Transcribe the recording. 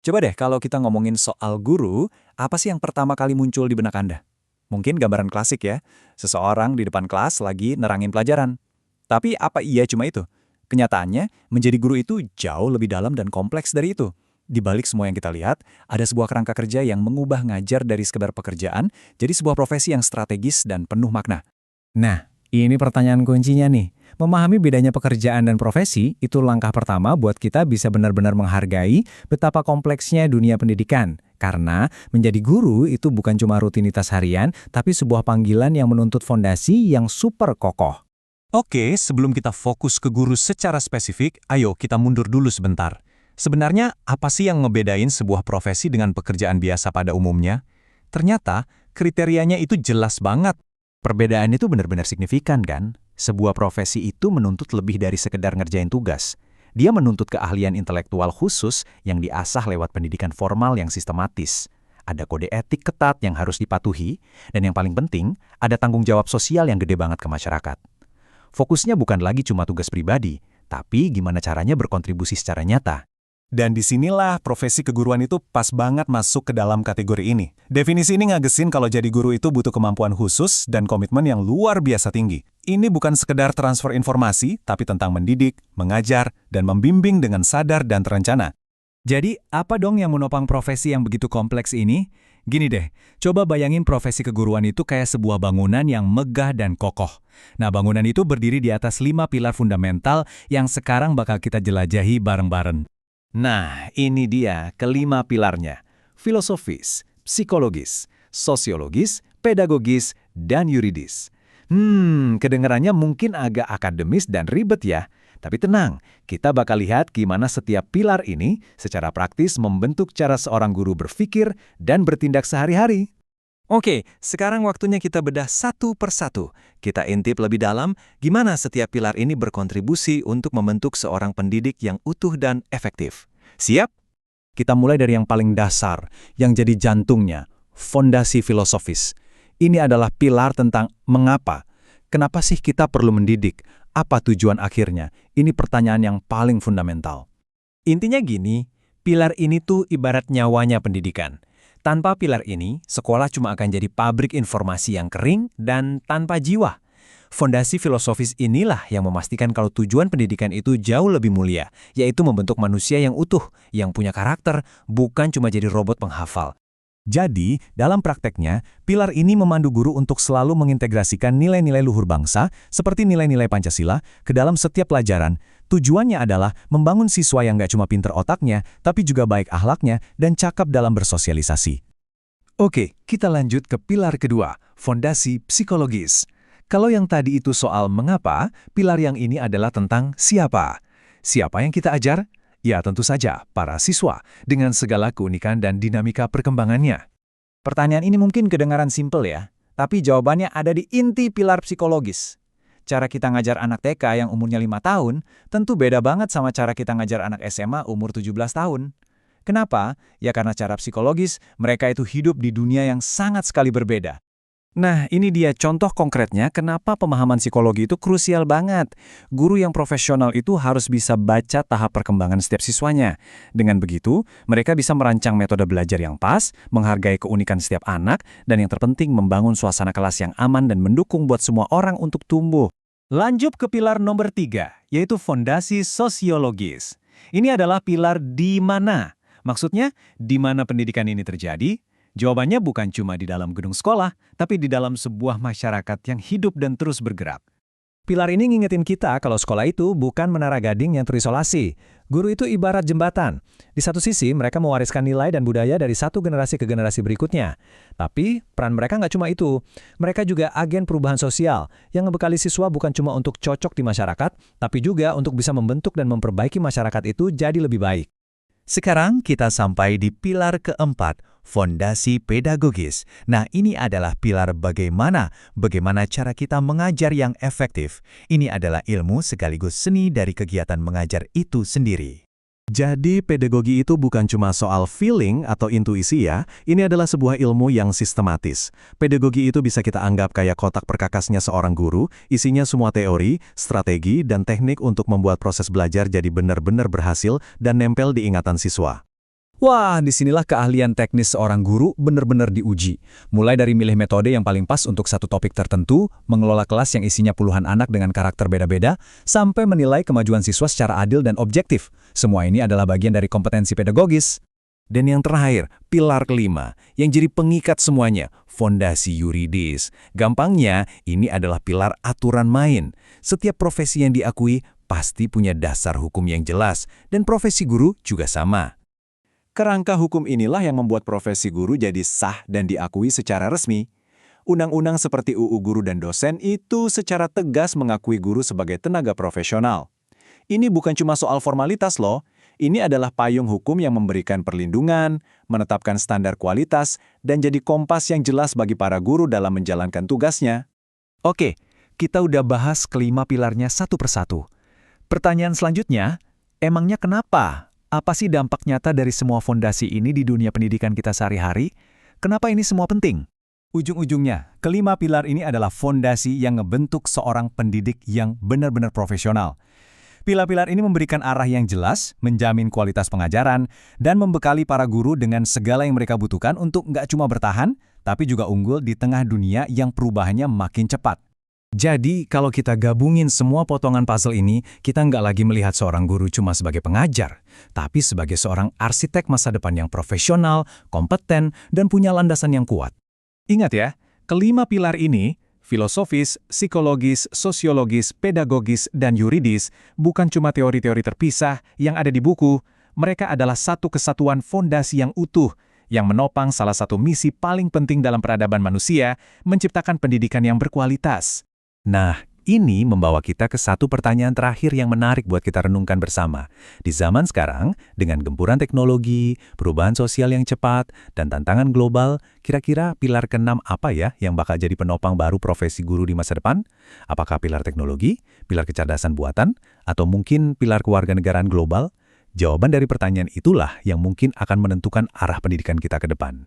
Coba deh kalau kita ngomongin soal guru, apa sih yang pertama kali muncul di benak Anda? Mungkin gambaran klasik ya, seseorang di depan kelas lagi nerangin pelajaran. Tapi apa iya cuma itu? Kenyataannya, menjadi guru itu jauh lebih dalam dan kompleks dari itu. Di balik semua yang kita lihat, ada sebuah kerangka kerja yang mengubah ngajar dari sekedar pekerjaan jadi sebuah profesi yang strategis dan penuh makna. Nah, ini pertanyaan kuncinya nih. Memahami bedanya pekerjaan dan profesi itu langkah pertama buat kita bisa benar-benar menghargai betapa kompleksnya dunia pendidikan. Karena menjadi guru itu bukan cuma rutinitas harian, tapi sebuah panggilan yang menuntut fondasi yang super kokoh. Oke, sebelum kita fokus ke guru secara spesifik, ayo kita mundur dulu sebentar. Sebenarnya, apa sih yang ngebedain sebuah profesi dengan pekerjaan biasa pada umumnya? Ternyata, kriterianya itu jelas banget. Perbedaan itu benar-benar signifikan kan? Sebuah profesi itu menuntut lebih dari sekedar ngerjain tugas. Dia menuntut keahlian intelektual khusus yang diasah lewat pendidikan formal yang sistematis. Ada kode etik ketat yang harus dipatuhi, dan yang paling penting, ada tanggung jawab sosial yang gede banget ke masyarakat. Fokusnya bukan lagi cuma tugas pribadi, tapi gimana caranya berkontribusi secara nyata. Dan disinilah profesi keguruan itu pas banget masuk ke dalam kategori ini. Definisi ini ngagesin kalau jadi guru itu butuh kemampuan khusus dan komitmen yang luar biasa tinggi. Ini bukan sekedar transfer informasi, tapi tentang mendidik, mengajar, dan membimbing dengan sadar dan terencana. Jadi, apa dong yang menopang profesi yang begitu kompleks ini? Gini deh, coba bayangin profesi keguruan itu kayak sebuah bangunan yang megah dan kokoh. Nah, bangunan itu berdiri di atas 5 pilar fundamental yang sekarang bakal kita jelajahi bareng-bareng. Nah, ini dia kelima pilarnya. Filosofis, psikologis, sosiologis, pedagogis, dan yuridis. Kedengarannya mungkin agak akademis dan ribet ya. Tapi tenang, kita bakal lihat gimana setiap pilar ini secara praktis membentuk cara seorang guru berpikir dan bertindak sehari-hari. Oke, sekarang waktunya kita bedah satu persatu. Kita intip lebih dalam gimana setiap pilar ini berkontribusi untuk membentuk seorang pendidik yang utuh dan efektif. Siap? Kita mulai dari yang paling dasar, yang jadi jantungnya, fondasi filosofis. Ini adalah pilar tentang mengapa. Kenapa sih kita perlu mendidik? Apa tujuan akhirnya? Ini pertanyaan yang paling fundamental. Intinya gini, pilar ini tuh ibarat nyawanya pendidikan. Tanpa pilar ini, sekolah cuma akan jadi pabrik informasi yang kering dan tanpa jiwa. Fondasi filosofis inilah yang memastikan kalau tujuan pendidikan itu jauh lebih mulia, yaitu membentuk manusia yang utuh, yang punya karakter, bukan cuma jadi robot penghafal. Jadi, dalam prakteknya, pilar ini memandu guru untuk selalu mengintegrasikan nilai-nilai luhur bangsa, seperti nilai-nilai Pancasila, ke dalam setiap pelajaran. Tujuannya adalah membangun siswa yang nggak cuma pinter otaknya, tapi juga baik akhlaknya dan cakap dalam bersosialisasi. Oke, kita lanjut ke pilar kedua, fondasi psikologis. Kalau yang tadi itu soal mengapa, pilar yang ini adalah tentang siapa. Siapa yang kita ajar? Ya tentu saja, para siswa, dengan segala keunikan dan dinamika perkembangannya. Pertanyaan ini mungkin kedengaran simpel ya, tapi jawabannya ada di inti pilar psikologis. Cara kita ngajar anak TK yang umurnya 5 tahun, tentu beda banget sama cara kita ngajar anak SMA umur 17 tahun. Kenapa? Ya karena cara psikologis, mereka itu hidup di dunia yang sangat sekali berbeda. Nah, ini dia contoh konkretnya kenapa pemahaman psikologi itu krusial banget. Guru yang profesional itu harus bisa baca tahap perkembangan setiap siswanya. Dengan begitu, mereka bisa merancang metode belajar yang pas, menghargai keunikan setiap anak, dan yang terpenting membangun suasana kelas yang aman dan mendukung buat semua orang untuk tumbuh. Lanjut ke pilar nomor 3, yaitu fondasi sosiologis. Ini adalah pilar di mana. Maksudnya, di mana pendidikan ini terjadi? Jawabannya bukan cuma di dalam gedung sekolah, tapi di dalam sebuah masyarakat yang hidup dan terus bergerak. Pilar ini ngingetin kita kalau sekolah itu bukan menara gading yang terisolasi. Guru itu ibarat jembatan. Di satu sisi, mereka mewariskan nilai dan budaya dari satu generasi ke generasi berikutnya. Tapi, peran mereka nggak cuma itu. Mereka juga agen perubahan sosial, yang ngebekali siswa bukan cuma untuk cocok di masyarakat, tapi juga untuk bisa membentuk dan memperbaiki masyarakat itu jadi lebih baik. Sekarang kita sampai di pilar keempat, fondasi pedagogis. Nah, ini adalah pilar bagaimana cara kita mengajar yang efektif. Ini adalah ilmu sekaligus seni dari kegiatan mengajar itu sendiri. Jadi, pedagogi itu bukan cuma soal feeling atau intuisi ya, ini adalah sebuah ilmu yang sistematis. Pedagogi itu bisa kita anggap kayak kotak perkakasnya seorang guru, isinya semua teori, strategi, dan teknik untuk membuat proses belajar jadi benar-benar berhasil dan nempel di ingatan siswa. Wah, disinilah keahlian teknis seorang guru benar-benar diuji. Mulai dari milih metode yang paling pas untuk satu topik tertentu, mengelola kelas yang isinya puluhan anak dengan karakter beda-beda, sampai menilai kemajuan siswa secara adil dan objektif. Semua ini adalah bagian dari kompetensi pedagogis. Dan yang terakhir, pilar kelima, yang jadi pengikat semuanya, fondasi yuridis. Gampangnya, ini adalah pilar aturan main. Setiap profesi yang diakui pasti punya dasar hukum yang jelas, dan profesi guru juga sama. Kerangka hukum inilah yang membuat profesi guru jadi sah dan diakui secara resmi. Undang-undang seperti UU Guru dan Dosen itu secara tegas mengakui guru sebagai tenaga profesional. Ini bukan cuma soal formalitas loh, ini adalah payung hukum yang memberikan perlindungan, menetapkan standar kualitas, dan jadi kompas yang jelas bagi para guru dalam menjalankan tugasnya. Oke, kita udah bahas kelima pilarnya satu persatu. Pertanyaan selanjutnya, emangnya kenapa? Apa sih dampak nyata dari semua fondasi ini di dunia pendidikan kita sehari-hari? Kenapa ini semua penting? Ujung-ujungnya, kelima pilar ini adalah fondasi yang ngebentuk seorang pendidik yang benar-benar profesional. Pilar-pilar ini memberikan arah yang jelas, menjamin kualitas pengajaran, dan membekali para guru dengan segala yang mereka butuhkan untuk nggak cuma bertahan, tapi juga unggul di tengah dunia yang perubahannya makin cepat. Jadi, kalau kita gabungin semua potongan puzzle ini, kita nggak lagi melihat seorang guru cuma sebagai pengajar, tapi sebagai seorang arsitek masa depan yang profesional, kompeten, dan punya landasan yang kuat. Ingat ya, kelima pilar ini, filosofis, psikologis, sosiologis, pedagogis, dan yuridis, bukan cuma teori-teori terpisah yang ada di buku, mereka adalah satu kesatuan fondasi yang utuh, yang menopang salah satu misi paling penting dalam peradaban manusia, menciptakan pendidikan yang berkualitas. Nah, ini membawa kita ke satu pertanyaan terakhir yang menarik buat kita renungkan bersama. Di zaman sekarang, dengan gempuran teknologi, perubahan sosial yang cepat, dan tantangan global, kira-kira pilar keenam apa ya yang bakal jadi penopang baru profesi guru di masa depan? Apakah pilar teknologi, pilar kecerdasan buatan, atau mungkin pilar kewarganegaraan global? Jawaban dari pertanyaan itulah yang mungkin akan menentukan arah pendidikan kita ke depan.